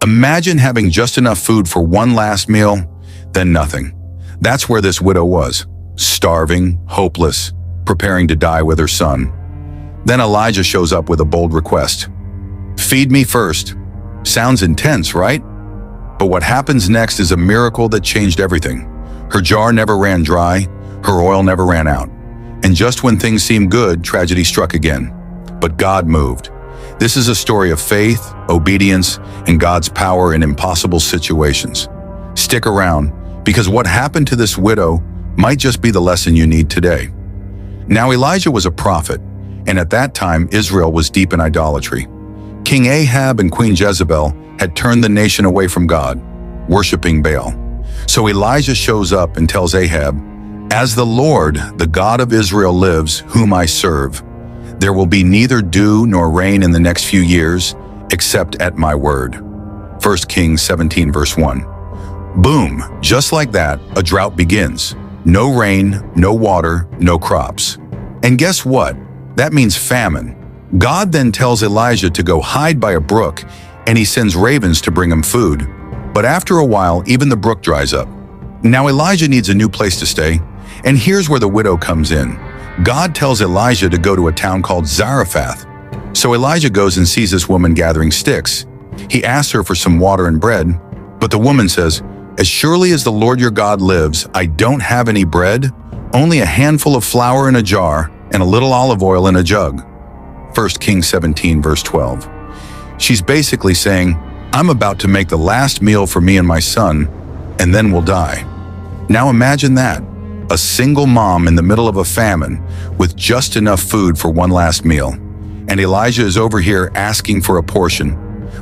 Imagine having just enough food for one last meal, then nothing. That's where this widow was, starving, hopeless, preparing to die with her son. Then Elijah shows up with a bold request. Feed me first. Sounds intense, right? But what happens next is a miracle that changed everything. Her jar never ran dry, her oil never ran out. And just when things seemed good, tragedy struck again. But God moved. This is a story of faith, obedience, and God's power in impossible situations. Stick around, because what happened to this widow might just be the lesson you need today. Now Elijah was a prophet, and at that time Israel was deep in idolatry. King Ahab and Queen Jezebel had turned the nation away from God, worshiping Baal. So Elijah shows up and tells Ahab, "As the Lord, the God of Israel lives, whom I serve, there will be neither dew nor rain in the next few years, except at my word." 1 Kings 17 verse 1. Boom, just like that, a drought begins. No rain, no water, no crops. And guess what? That means famine. God then tells Elijah to go hide by a brook, and he sends ravens to bring him food. But after a while, even the brook dries up. Now Elijah needs a new place to stay, and here's where the widow comes in. God tells Elijah to go to a town called Zarephath. So Elijah goes and sees this woman gathering sticks. He asks her for some water and bread, but the woman says, "As surely as the Lord your God lives, I don't have any bread, only a handful of flour in a jar and a little olive oil in a jug." 1 Kings 17 verse 12. She's basically saying, "I'm about to make the last meal for me and my son, and then we'll die." Now imagine that. A single mom in the middle of a famine with just enough food for one last meal. And Elijah is over here asking for a portion.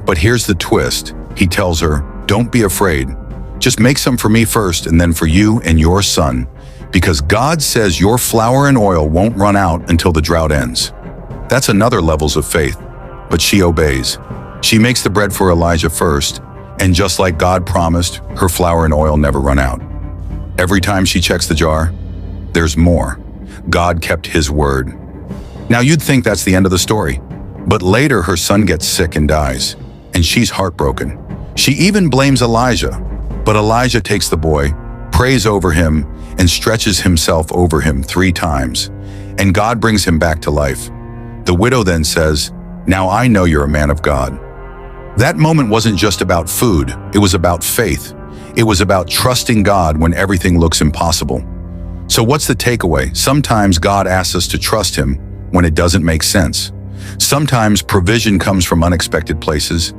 But here's the twist. He tells her, "Don't be afraid. Just make some for me first and then for you and your son. Because God says your flour and oil won't run out until the drought ends." That's another levels of faith. But she obeys. She makes the bread for Elijah first. And just like God promised, her flour and oil never run out. Every time she checks the jar, there's more. God kept his word. Now you'd think that's the end of the story. But later her son gets sick and dies. And she's heartbroken. She even blames Elijah. But Elijah takes the boy, prays over him, and stretches himself over him 3 times. And God brings him back to life. The widow then says, "Now I know you're a man of God." That moment wasn't just about food. It was about faith. It was about trusting God when everything looks impossible. So what's the takeaway? Sometimes God asks us to trust him when it doesn't make sense. Sometimes provision comes from unexpected places,